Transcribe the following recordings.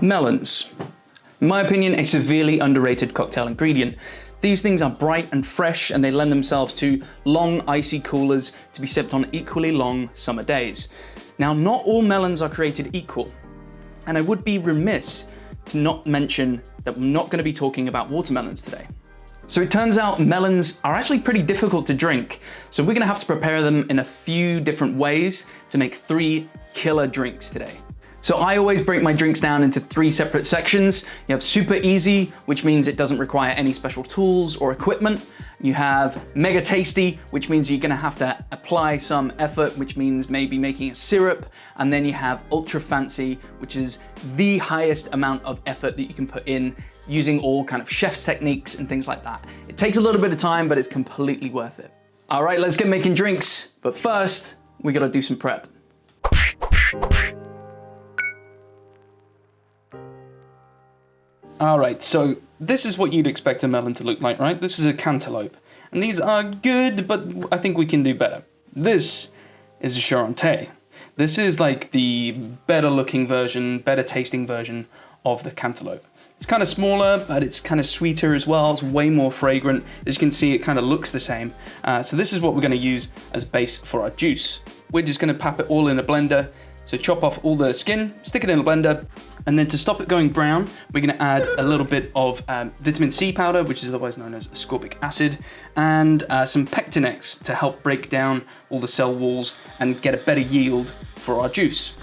Melons. In my opinion, a severely underrated cocktail ingredient. These things are bright and fresh, and they lend themselves to long, icy coolers to be sipped on equally long summer days. Now, not all melons are created equal, and I would be remiss to not mention that we're not going to be talking about watermelons today. So it turns out melons are actually pretty difficult to drink, so we're going to have to prepare them in a few different ways to make 3 killer drinks today. So I always break my drinks down into 3 separate sections. You have super easy, which means it doesn't require any special tools or equipment. You have mega tasty, which means you're gonna have to apply some effort, which means maybe making a syrup. And then you have ultra fancy, which is the highest amount of effort that you can put in using all kind of chef's techniques and things like that. It takes a little bit of time, but it's completely worth it. All right, let's get making drinks. But first, we gotta do some prep. All right, so this is what you'd expect a melon to look like, right? This is a cantaloupe. And these are good, but I think we can do better. This is a Charentais. This is like the better looking version, better tasting version of the cantaloupe. It's kind of smaller, but it's kind of sweeter as well. It's way more fragrant. As you can see, it kind of looks the same. So this is what we're gonna use as base for our juice. We're just gonna pap it all in a blender. So chop off all the skin, stick it in a blender, and then to stop it going brown, we're gonna add a little bit of vitamin C powder, which is otherwise known as ascorbic acid, and some Pectinex to help break down all the cell walls and get a better yield for our juice.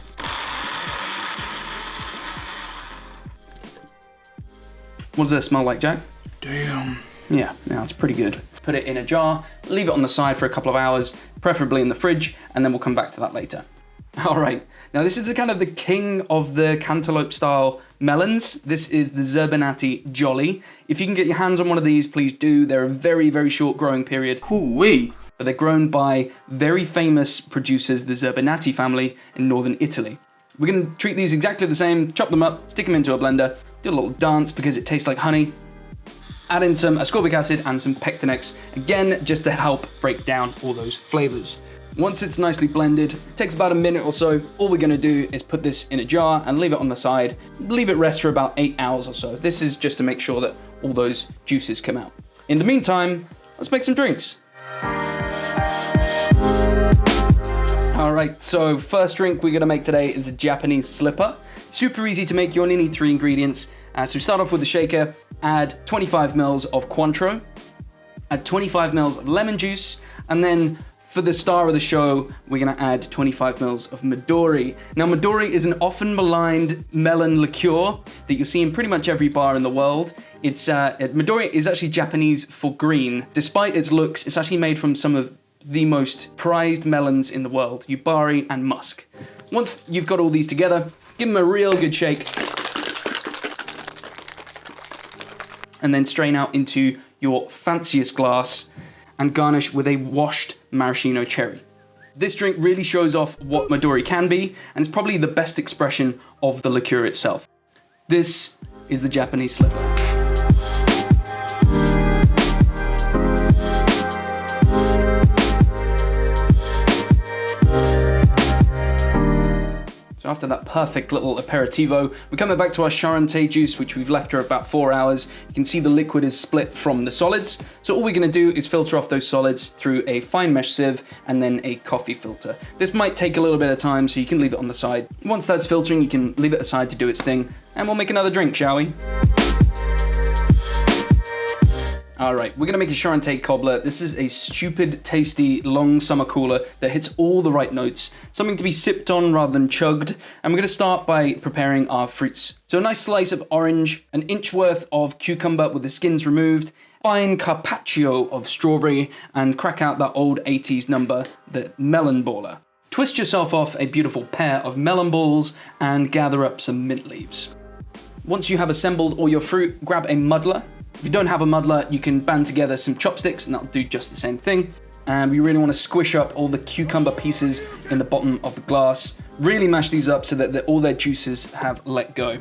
What does that smell like, Jack? Damn. Yeah, it's pretty good. Put it in a jar, leave it on the side for a couple of hours, preferably in the fridge, and then we'll come back to that later. All right, now this is the kind of the king of the cantaloupe style melons. This is the Zerbinati Jolly. If you can get your hands on one of these, please do. They're a very, very short growing period. Ooh-wee. But they're grown by very famous producers, the Zerbinati family in northern Italy. We're gonna treat these exactly the same, chop them up, stick them into a blender, do a little dance because it tastes like honey, add in some ascorbic acid and some Pectinex, again, just to help break down all those flavors. Once it's nicely blended, it takes about a minute or so. All we're gonna do is put this in a jar and leave it on the side. Leave it rest for about 8 hours or so. This is just to make sure that all those juices come out. In the meantime, let's make some drinks. All right, so first drink we're gonna make today is a Japanese slipper. Super easy to make, you only need 3 ingredients. So start off with a shaker, add 25 mils of Cointreau, add 25 mils of lemon juice, and then for the star of the show, we're gonna add 25 mils of Midori. Now, Midori is an often maligned melon liqueur that you'll see in pretty much every bar in the world. Midori is actually Japanese for green. Despite its looks, it's actually made from some of the most prized melons in the world, Yubari and musk. Once you've got all these together, give them a real good shake. And then strain out into your fanciest glass and garnish with a washed Maraschino Cherry. This drink really shows off what Midori can be, and it's probably the best expression of the liqueur itself. This is the Japanese slipper. So after that perfect little aperitivo, we're coming back to our Charentais juice, which we've left for about 4 hours. You can see the liquid is split from the solids. So all we're gonna do is filter off those solids through a fine mesh sieve and then a coffee filter. This might take a little bit of time, so you can leave it on the side. Once that's filtering, you can leave it aside to do its thing, and we'll make another drink, shall we? All right, we're gonna make a Charentais Cobbler. This is a stupid, tasty, long summer cooler that hits all the right notes. Something to be sipped on rather than chugged. And we're gonna start by preparing our fruits. So a nice slice of orange, an inch worth of cucumber with the skins removed, fine carpaccio of strawberry, and crack out that old 80s number, the melon baller. Twist yourself off a beautiful pair of melon balls and gather up some mint leaves. Once you have assembled all your fruit, grab a muddler. If you don't have a muddler, you can band together some chopsticks and that'll do just the same thing. And we really want to squish up all the cucumber pieces in the bottom of the glass. Really mash these up so that all their juices have let go.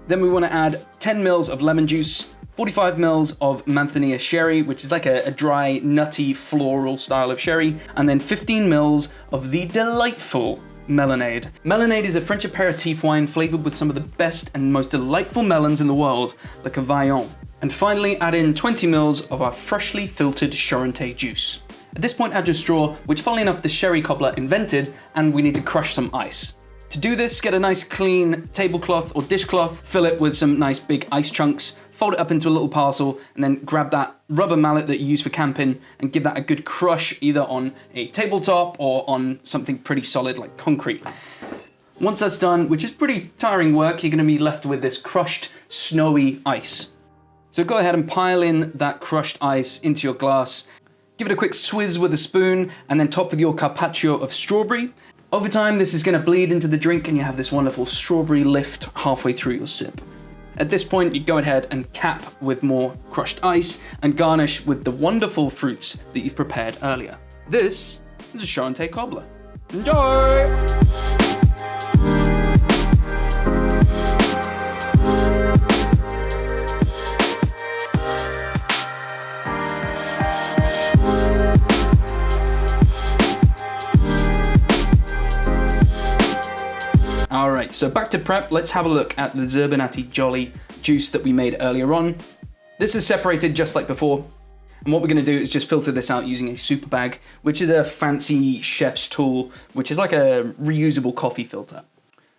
Then we want to add 10 mils of lemon juice, 45 mils of Maraschino Cherry, which is like a dry, nutty, floral style of sherry, and then 15 mils of the delightful Melonade. Melonade is a French aperitif wine flavored with some of the best and most delightful melons in the world, like a Vaillant. And finally, add in 20 ml of our freshly filtered Charentais juice. At this point, add your straw, which funnily enough the sherry cobbler invented, and we need to crush some ice. To do this, get a nice clean tablecloth or dishcloth, fill it with some nice big ice chunks, fold it up into a little parcel, and then grab that rubber mallet that you use for camping and give that a good crush either on a tabletop or on something pretty solid like concrete. Once that's done, which is pretty tiring work, you're gonna be left with this crushed, snowy ice. So go ahead and pile in that crushed ice into your glass, give it a quick swizz with a spoon, and then top with your carpaccio of strawberry. Over time, this is gonna bleed into the drink and you have this wonderful strawberry lift halfway through your sip. At this point, you go ahead and cap with more crushed ice and garnish with the wonderful fruits that you've prepared earlier. This is a Charentais cobbler. Enjoy! All right, so back to prep. Let's have a look at the Zerbinati Jolly juice that we made earlier on. This is separated just like before. And what we're gonna do is just filter this out using a super bag, which is a fancy chef's tool, which is like a reusable coffee filter.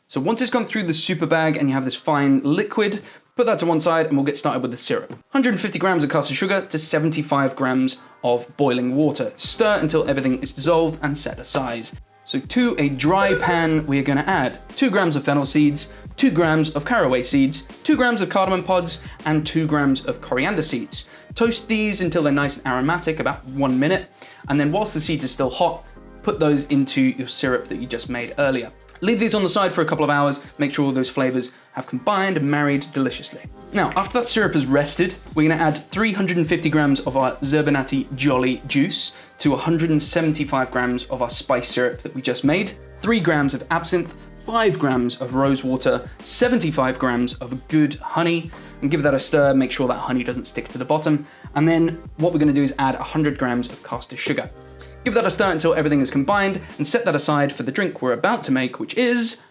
So once it's gone through the super bag and you have this fine liquid, put that to one side and we'll get started with the syrup. 150 grams of caster sugar to 75 grams of boiling water. Stir until everything is dissolved and set aside. So to a dry pan, we are gonna add 2 grams of fennel seeds, 2 grams of caraway seeds, 2 grams of cardamom pods, and 2 grams of coriander seeds. Toast these until they're nice and aromatic, about 1 minute. And then whilst the seeds are still hot, put those into your syrup that you just made earlier. Leave these on the side for a couple of hours, make sure all those flavors have combined and married deliciously. Now, after that syrup has rested, we're gonna add 350 grams of our Zerbinati Jolly juice to 175 grams of our spice syrup that we just made, 3 grams of absinthe, 5 grams of rosewater, 75 grams of good honey, and give that a stir, make sure that honey doesn't stick to the bottom. And then what we're gonna do is add 100 grams of caster sugar. Give that a stir until everything is combined and set that aside for the drink we're about to make, which is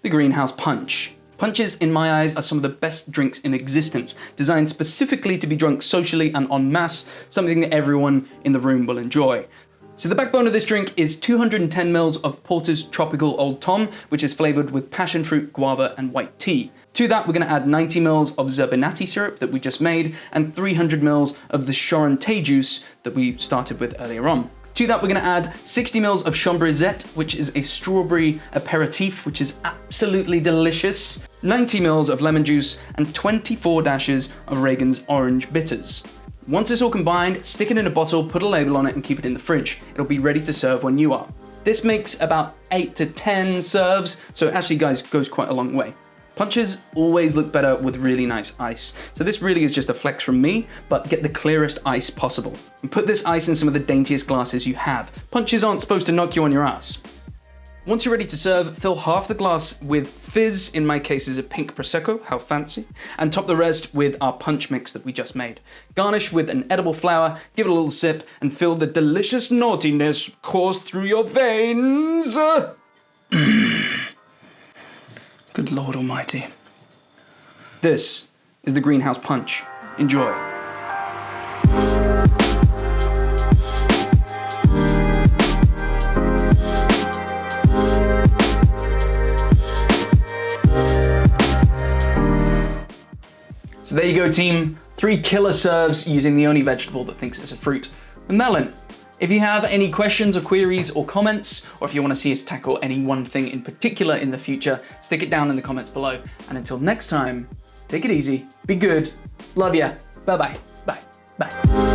the Greenhouse Punch. Punches, in my eyes, are some of the best drinks in existence, designed specifically to be drunk socially and en masse, something that everyone in the room will enjoy. So the backbone of this drink is 210 ml of Porter's Tropical Old Tom, which is flavored with passion fruit, guava, and white tea. To that, we're gonna add 90 ml of Zerbinati syrup that we just made, and 300 ml of the Charentais juice that we started with earlier on. To that, we're gonna add 60 ml of Chambresette, which is a strawberry aperitif, which is absolutely delicious, 90 ml of lemon juice, and 24 dashes of Reagan's Orange Bitters. Once it's all combined, stick it in a bottle, put a label on it, and keep it in the fridge. It'll be ready to serve when you are. This makes about 8 to 10 serves, so it actually, guys, goes quite a long way. Punches always look better with really nice ice. So this really is just a flex from me, but get the clearest ice possible. And put this ice in some of the daintiest glasses you have. Punches aren't supposed to knock you on your ass. Once you're ready to serve, fill half the glass with fizz, in my case is a pink Prosecco, how fancy, and top the rest with our punch mix that we just made. Garnish with an edible flower, give it a little sip, and feel the delicious naughtiness course through your veins. Good Lord Almighty. This is the Greenhouse Punch. Enjoy. So there you go, team. 3 killer serves using the only vegetable that thinks it's a fruit, the melon. If you have any questions or queries or comments, or if you want to see us tackle any one thing in particular in the future, stick it down in the comments below. And until next time, take it easy, be good, love ya, bye-bye, bye, bye.